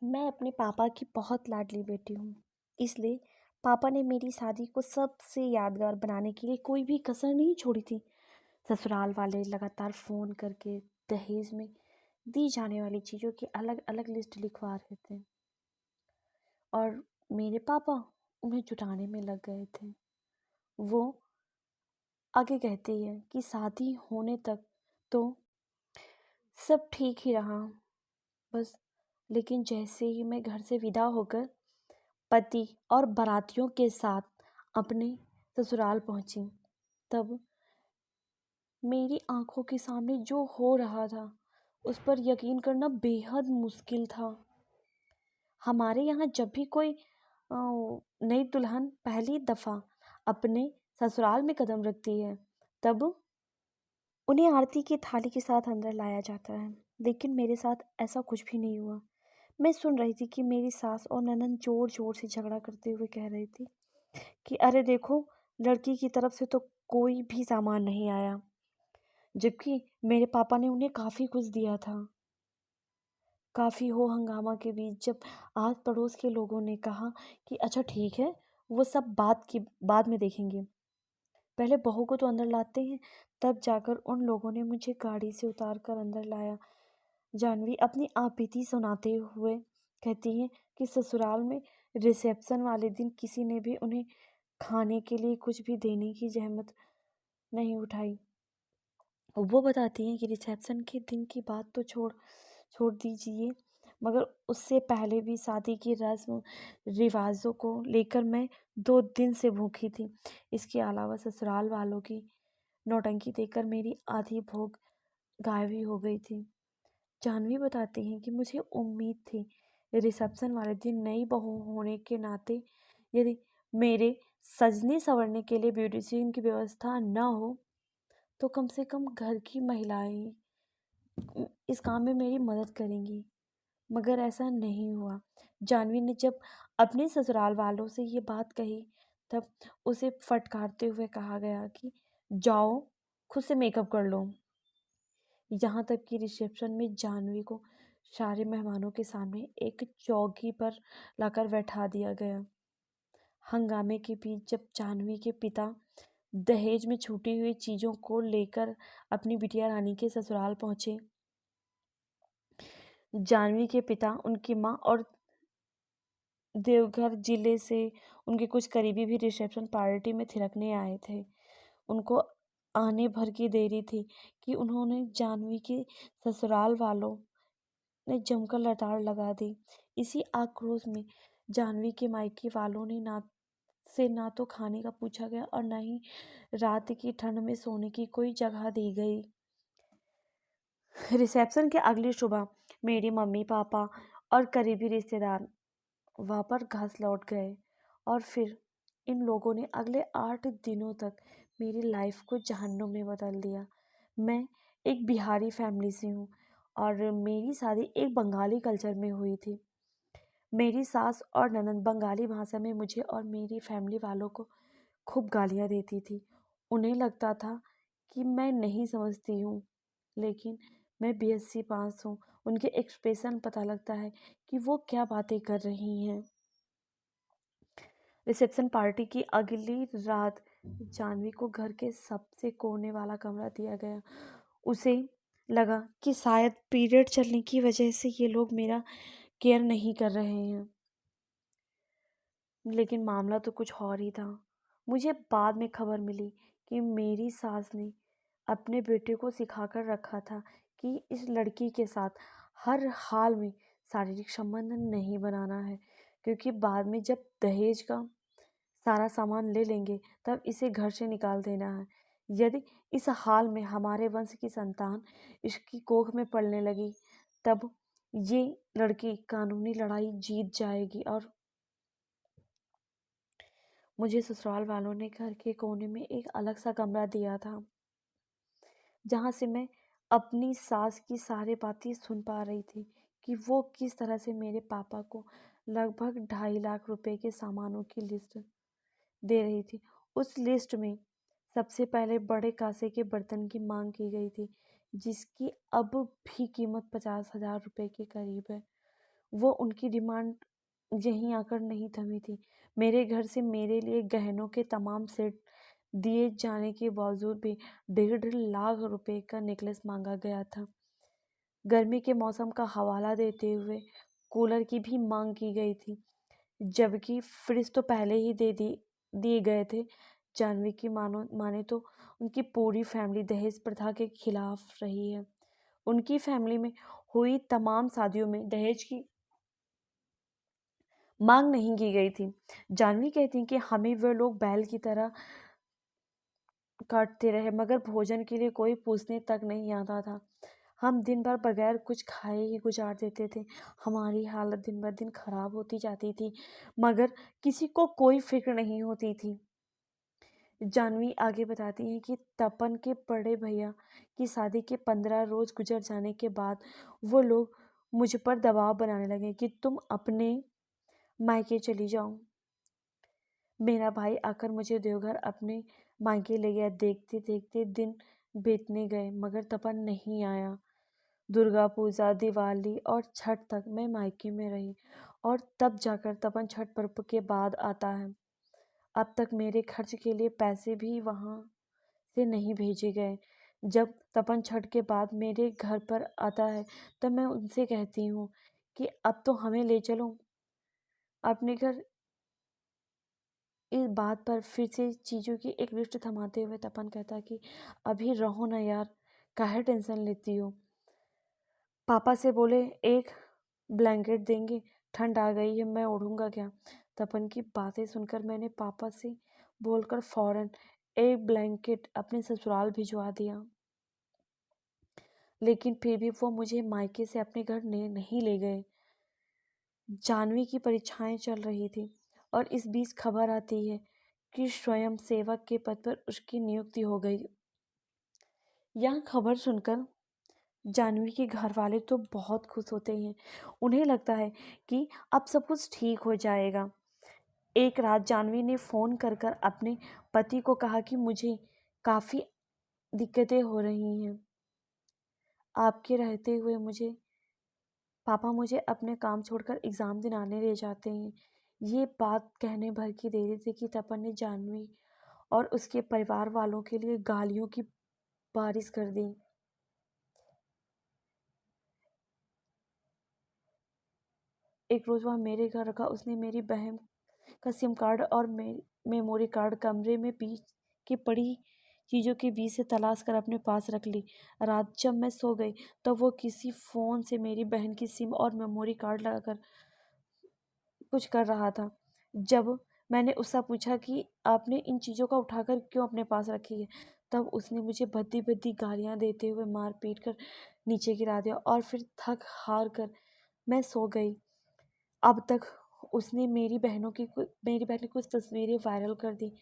मैं अपने पापा की बहुत लाडली बेटी हूँ। इसलिए पापा ने मेरी शादी को सबसे यादगार बनाने के लिए कोई भी कसर नहीं छोड़ी थी। ससुराल वाले लगातार फ़ोन करके दहेज में दी जाने वाली चीज़ों की अलग अलग लिस्ट लिखवा रहे थे और मेरे पापा उन्हें जुटाने में लग गए थे। वो आगे कहते हैं कि शादी होने तक तो सब ठीक ही रहा, बस लेकिन जैसे ही मैं घर से विदा होकर पति और बारातियों के साथ अपने ससुराल पहुंची, तब मेरी आंखों के सामने जो हो रहा था उस पर यकीन करना बेहद मुश्किल था। हमारे यहाँ जब भी कोई नई दुल्हन पहली दफ़ा अपने ससुराल में कदम रखती है, तब उन्हें आरती की थाली के साथ अंदर लाया जाता है। लेकिन मेरे साथ ऐसा कुछ भी नहीं हुआ। मैं सुन रही थी कि मेरी सास और ननद जोर जोर से झगड़ा करते हुए कह रही थी कि अरे देखो, लड़की की तरफ से तो कोई भी सामान नहीं आया, जबकि मेरे पापा ने उन्हें काफ़ी कुछ दिया था। काफ़ी हो हंगामा के बीच जब आस पड़ोस के लोगों ने कहा कि अच्छा ठीक है, वो सब बाद में देखेंगे, पहले बहू को तो अंदर लाते हैं, तब जाकर उन लोगों ने मुझे गाड़ी से उतार कर अंदर लाया। जानवी अपनी आपबीती सुनाते हुए कहती हैं कि ससुराल में रिसेप्शन वाले दिन किसी ने भी उन्हें खाने के लिए कुछ भी देने की जहमत नहीं उठाई। वो बताती हैं कि रिसेप्शन के दिन की बात तो छोड़ छोड़ दीजिए, मगर उससे पहले भी शादी की रस्म रिवाजों को लेकर मैं 2 दिन से भूखी थी। इसके अलावा ससुराल वालों की नौटंकी देखकर मेरी आधी भूख गायब ही हो गई थी। जानवी बताती हैं कि मुझे उम्मीद थी रिसेप्शन वाले दिन नई बहू होने के नाते यदि मेरे सजने संवरने के लिए ब्यूटिशियन की व्यवस्था न हो तो कम से कम घर की महिलाएं इस काम में मेरी मदद करेंगी, मगर ऐसा नहीं हुआ। जानवी ने जब अपने ससुराल वालों से ये बात कही, तब उसे फटकारते हुए कहा गया कि जाओ, खुद से मेकअप कर लो। यहाँ तक कि रिसेप्शन में जानवी को सारे मेहमानों के सामने एक चौकी पर लाकर बैठा दिया गया। हंगामे के बीच जब जानवी के पिता दहेज में छूटी हुई चीज़ों को लेकर अपनी बिटिया रानी के ससुराल पहुंचे, जानवी के पिता, उनकी माँ और देवघर जिले से उनके कुछ करीबी भी रिसेप्शन पार्टी में थिरकने आए थे। उनको आने भर की देरी थी कि उन्होंने जानवी के ससुराल वालों ने जमकर लताड़ लगा दी। इसी आक्रोश में जानवी के मायके वालों ने ना तो खाने का पूछा गया और ना ही रात की ठंड में सोने की कोई जगह दी गई। रिसेप्शन के अगली सुबह मेरी मम्मी पापा और करीबी रिश्तेदार वहाँ पर घास लौट गए और फिर इन लोगों ने अगले 8 दिनों तक मेरी लाइफ को जहन्नुम में बदल दिया। मैं एक बिहारी फैमिली से हूँ और मेरी शादी एक बंगाली कल्चर में हुई थी। मेरी सास और ननद बंगाली भाषा में मुझे और मेरी फैमिली वालों को खूब गालियाँ देती थी। उन्हें लगता था कि मैं नहीं समझती हूँ, लेकिन मैं बीएससी पास हूँ। उनके एक्सप्रेशन पता लगता है कि वो क्या बातें कर रही हैं। रिसेप्शन पार्टी की अगली रात जानवी को घर के सबसे कोने वाला कमरा दिया गया। उसे लगा कि शायद पीरियड चलने की वजह से ये लोग मेरा केयर नहीं कर रहे हैं, लेकिन मामला तो कुछ और ही था। मुझे बाद में खबर मिली कि मेरी सास ने अपने बेटे को सिखाकर रखा था कि इस लड़की के साथ हर हाल में शारीरिक संबंध नहीं बनाना है, क्योंकि बाद में जब दहेज का सारा सामान ले लेंगे तब इसे घर से निकाल देना है। यदि इस हाल में हमारे वंश की संतान इसकी कोख में पलने लगी, तब ये लड़की कानूनी लड़ाई जीत जाएगी। और मुझे ससुराल वालों ने घर के कोने में एक अलग सा कमरा दिया था, जहाँ से मैं अपनी सास की सारी बातें सुन पा रही थी कि वो किस तरह से मेरे पापा को लगभग 2.5 लाख रुपए के सामानों की लिस्ट दे रही थी। उस लिस्ट में सबसे पहले बड़े कांसे के बर्तन की मांग की गई थी, जिसकी अब भी कीमत 50,000 रुपए के करीब है। वो उनकी डिमांड यहीं आकर नहीं थमी थी। मेरे घर से मेरे लिए गहनों के तमाम सेट दिए जाने के बावजूद भी 1.5 लाख रुपए का नेकलेस मांगा गया था। गर्मी के मौसम का हवाला देते हुए कूलर की भी मांग की गई थी, जबकि फ्रिज तो पहले ही दिए गए थे। जानवी की माने तो उनकी पूरी फैमिली दहेज प्रथा के खिलाफ रही है। उनकी फैमिली में हुई तमाम शादियों में दहेज की मांग नहीं की गई थी। जानवी कहती कि हमें वे लोग बैल की तरह काटते रहे, मगर भोजन के लिए कोई पूछने तक नहीं आता था। हम दिन भर बगैर कुछ खाए ही गुजार देते थे। हमारी हालत दिन ब दिन खराब होती जाती थी, मगर किसी को कोई फिक्र नहीं होती थी। जानवी आगे बताती हैं कि तपन के बड़े भैया की शादी के 15 रोज गुजर जाने के बाद वो लोग मुझ पर दबाव बनाने लगे कि तुम अपने मायके चली जाओ। मेरा भाई आकर मुझे देवघर अपने मायके ले गया। देखते देखते दिन बीतने गए, मगर तपन नहीं आया। दुर्गा पूजा, दिवाली और छठ तक मैं मायके में रही, और तब जाकर तपन छठ पर्व के बाद आता है। अब तक मेरे खर्च के लिए पैसे भी वहाँ से नहीं भेजे गए। जब तपन छठ के बाद मेरे घर पर आता है, तब मैं उनसे कहती हूँ कि अब तो हमें ले चलो अपने घर। इस बात पर फिर से चीज़ों की एक लिस्ट थमाते हुए तपन कहता कि अभी रहो ना यार, काहे टेंशन लेती हो। पापा से बोले एक ब्लैंकेट देंगे, ठंड आ गई है, मैं ओढ़ूंगा क्या। तपन की बातें सुनकर मैंने पापा से बोलकर फौरन एक ब्लैंकेट अपने ससुराल भिजवा दिया, लेकिन फिर भी वो मुझे मायके से अपने घर नहीं ले गए। जानवी की परीक्षाएं चल रही थी, और इस बीच खबर आती है कि स्वयं सेवक के पद पर उसकी नियुक्ति हो गई। यह खबर सुनकर जानवी के घर वाले तो बहुत खुश होते हैं। उन्हें लगता है कि अब सब कुछ ठीक हो जाएगा। एक रात जानवी ने फ़ोन कर कर अपने पति को कहा कि मुझे काफ़ी दिक्कतें हो रही हैं। आपके रहते हुए पापा मुझे अपने काम छोड़कर एग्ज़ाम दिलाने ले जाते हैं। ये बात कहने भर की देरी थी कि तपन ने जानवी और उसके परिवार वालों के लिए गालियों की बारिश कर दी। एक रोज़ वह मेरे घर रखा। उसने मेरी बहन का सिम कार्ड और मेमोरी कार्ड कमरे में बीच की पड़ी चीज़ों के बीच से तलाश कर अपने पास रख ली। रात जब मैं सो गई, तब वो किसी फ़ोन से मेरी बहन की सिम और मेमोरी कार्ड लगाकर कुछ कर रहा था। जब मैंने उससे पूछा कि आपने इन चीज़ों को उठाकर क्यों अपने पास रखी है, तब उसने मुझे भद्दी भद्दी गालियाँ देते हुए मार पीट कर नीचे गिरा दिया, और फिर थक हार कर मैं सो गई। अब तक उसने मेरी बहन की कुछ तस्वीरें वायरल कर दी।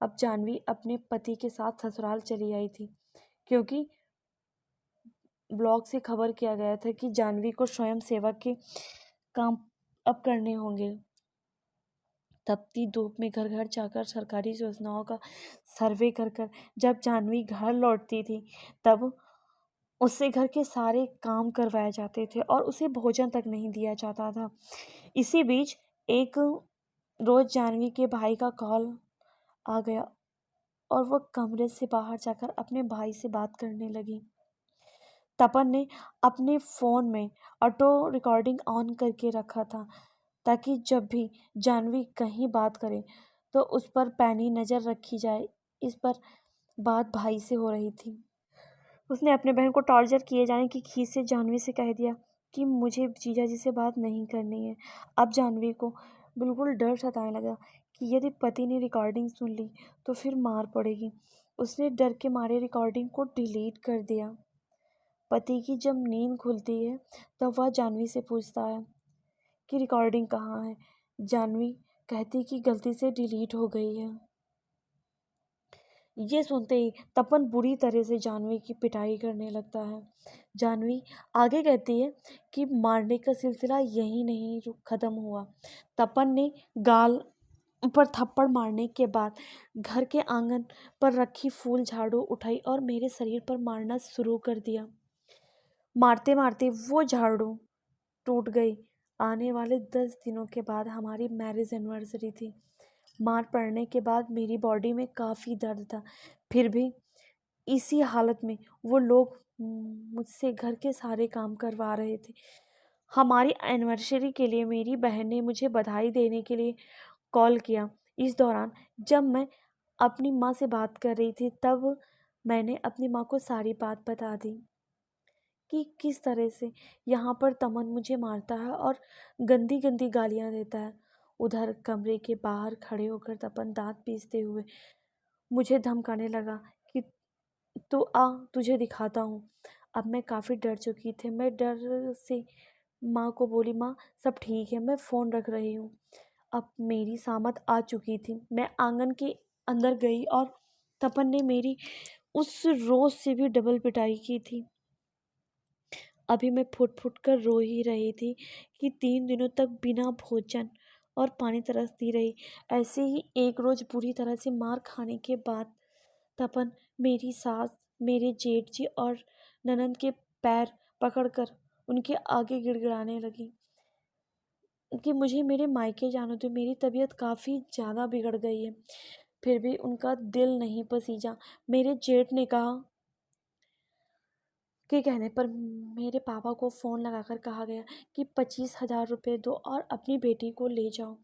अब जानवी अपने पति के साथ ससुराल चली आई थी, क्योंकि ब्लॉग से खबर किया गया था कि जानवी को स्वयं सेवक के काम अब करने होंगे। तपती धूप में घर घर जाकर सरकारी योजनाओं का सर्वे कर कर जब जानवी घर लौटती थी, तब उससे घर के सारे काम करवाए जाते थे और उसे भोजन तक नहीं दिया जाता था। इसी बीच एक रोज जानवी के भाई का कॉल आ गया, और वह कमरे से बाहर जाकर अपने भाई से बात करने लगी। तपन ने अपने फ़ोन में ऑटो रिकॉर्डिंग ऑन करके रखा था, ताकि जब भी जानवी कहीं बात करे तो उस पर पैनी नज़र रखी जाए। इस पर बात भाई से हो रही थी। उसने अपने बहन को टॉर्चर किए जाने की खींच से जानवी से कह दिया कि मुझे जीजाजी से बात नहीं करनी है। अब जानवी को बिल्कुल डर सताने लगा कि यदि पति ने रिकॉर्डिंग सुन ली तो फिर मार पड़ेगी। उसने डर के मारे रिकॉर्डिंग को डिलीट कर दिया। पति की जब नींद खुलती है, तब वह जानवी से पूछता है कि रिकॉर्डिंग कहाँ है। जानवी कहती कि गलती से डिलीट हो गई है। ये सुनते ही तपन बुरी तरह से जानवी की पिटाई करने लगता है। जानवी आगे कहती है कि मारने का सिलसिला यही नहीं खत्म हुआ। तपन ने गाल पर थप्पड़ मारने के बाद घर के आंगन पर रखी फूल झाड़ू उठाई और मेरे शरीर पर मारना शुरू कर दिया। मारते मारते वो झाड़ू टूट गई। आने वाले 10 दिनों के बाद हमारी मैरिज एनिवर्सरी थी। मार पड़ने के बाद मेरी बॉडी में काफ़ी दर्द था। फिर भी इसी हालत में वो लोग मुझसे घर के सारे काम करवा रहे थे। हमारी एनिवर्सरी के लिए मेरी बहन ने मुझे बधाई देने के लिए कॉल किया। इस दौरान जब मैं अपनी माँ से बात कर रही थी, तब मैंने अपनी माँ को सारी बात बता दी कि किस तरह से यहाँ पर तमन मुझे मारता है और गंदी गंदी गालियाँ देता है। उधर कमरे के बाहर खड़े होकर तपन दांत पीसते हुए मुझे धमकाने लगा कि तू आ, तुझे दिखाता हूँ। अब मैं काफ़ी डर चुकी थी। मैं डर से माँ को बोली, माँ सब ठीक है, मैं फ़ोन रख रही हूँ। अब मेरी सामत आ चुकी थी। मैं आंगन के अंदर गई और तपन ने मेरी उस रोज़ से भी डबल पिटाई की थी। अभी मैं फुट फुट कर रो ही रही थी कि 3 दिनों तक बिना भोजन और पानी तरसती रही। ऐसे ही एक रोज़ बुरी तरह से मार खाने के बाद तपन मेरी सास, मेरे जेठ जी और ननंद के पैर पकड़कर उनके आगे गिड़गिड़ाने लगी कि मुझे मेरे मायके जाने दो, मेरी तबीयत काफ़ी ज़्यादा बिगड़ गई है। फिर भी उनका दिल नहीं पसीजा। मेरे जेठ ने कहा के कहने पर मेरे पापा को फ़ोन लगाकर कहा गया कि 25,000 रुपये दो और अपनी बेटी को ले जाओ।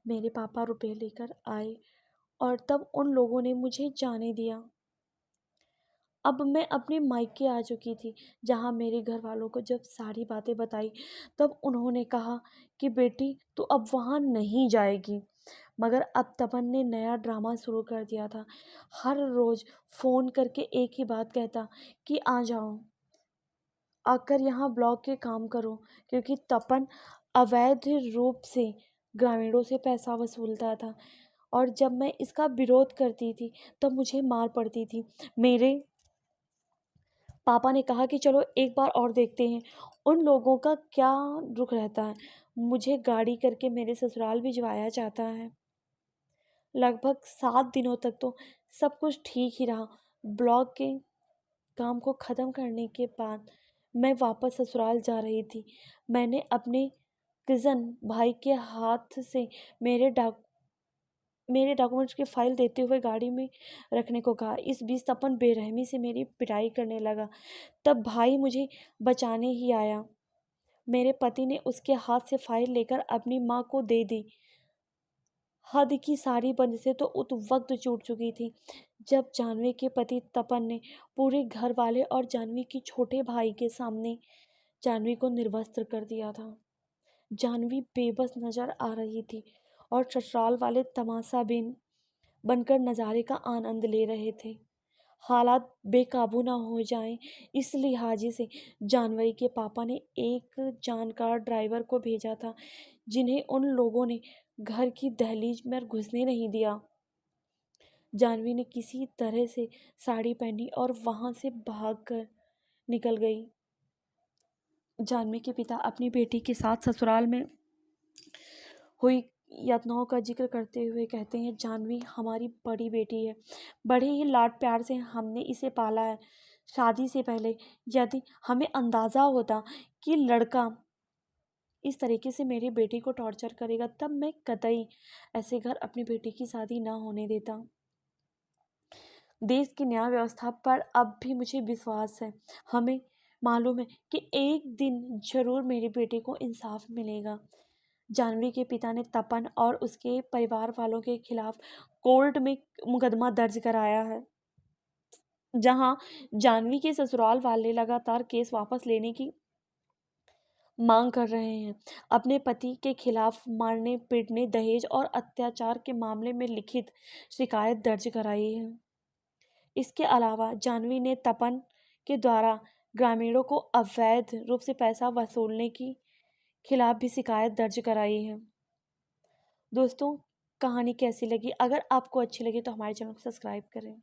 मेरे पापा रुपए लेकर आए और तब उन लोगों ने मुझे जाने दिया। अब मैं अपने मायके आ चुकी थी, जहाँ मेरे घर वालों को जब सारी बातें बताई, तब उन्होंने कहा कि बेटी तू अब वहाँ नहीं जाएगी। मगर अब तपन ने नया ड्रामा शुरू कर दिया था। हर रोज़ फ़ोन करके एक ही बात कहता कि आ जाओ, आकर यहाँ ब्लॉक के काम करो, क्योंकि तपन अवैध रूप से ग्रामीणों से पैसा वसूलता था। और जब मैं इसका विरोध करती थी तब मुझे मार पड़ती थी। मेरे पापा ने कहा कि चलो एक बार और देखते हैं उन लोगों का क्या रुख रहता है। मुझे गाड़ी करके मेरे ससुराल भिजवाया जाता है। लगभग 7 दिनों तक तो सब कुछ ठीक ही रहा। ब्लॉक के काम को ख़त्म करने के बाद मैं वापस ससुराल जा रही थी। मैंने अपने कज़न भाई के हाथ से मेरे डॉक्यूमेंट्स की फ़ाइल देते हुए गाड़ी में रखने को कहा। इस बीच तपन बेरहमी से मेरी पिटाई करने लगा। तब भाई मुझे बचाने ही आया। मेरे पति ने उसके हाथ से फ़ाइल लेकर अपनी माँ को दे दी। हद की सारी बंदिशें तो उस वक्त छूट चुकी थी जब जानवी के पति तपन ने पूरे घर वाले और जानवी के छोटे भाई के सामने जानवी को निर्वस्त्र कर दिया था। जानवी बेबस नजर आ रही थी और ससुराल वाले तमाशा बिन बनकर नज़ारे का आनंद ले रहे थे। हालात बेकाबू ना हो जाएं, इस लिहाजे से जानवी के पापा ने एक जानकार ड्राइवर को भेजा था, जिन्हें उन लोगों ने घर की दहलीज में घुसने नहीं दिया। जानवी ने किसी तरह से साड़ी पहनी और वहां से भागकर निकल गई। जानवी के पिता अपनी बेटी के साथ ससुराल में हुई यातनाओं का जिक्र करते हुए कहते हैं, जानवी हमारी बड़ी बेटी है। बड़े ही लाड प्यार से हमने इसे पाला है। शादी से पहले यदि हमें अंदाज़ा होता कि लड़का इस तरीके से मेरी बेटी को टॉर्चर करेगा, तब मैं कतई ऐसे घर अपनी बेटी की शादी ना होने देता। देश की न्याय व्यवस्था पर अब भी मुझे विश्वास है। हमें मालूम है कि एक दिन जरूर मेरी बेटी को इंसाफ मिलेगा। जानवी के पिता ने तपन और उसके परिवार वालों के खिलाफ कोर्ट में मुकदमा दर्ज कराया है, जहां जानवी के ससुराल वाले लगातार केस वापस लेने की मांग कर रहे हैं। अपने पति के खिलाफ मारने पीटने दहेज और अत्याचार के मामले में लिखित शिकायत दर्ज कराई है। इसके अलावा जानवी ने तपन के द्वारा ग्रामीणों को अवैध रूप से पैसा वसूलने की खिलाफ भी शिकायत दर्ज कराई है। दोस्तों, कहानी कैसी लगी? अगर आपको अच्छी लगी तो हमारे चैनल को सब्सक्राइब करें।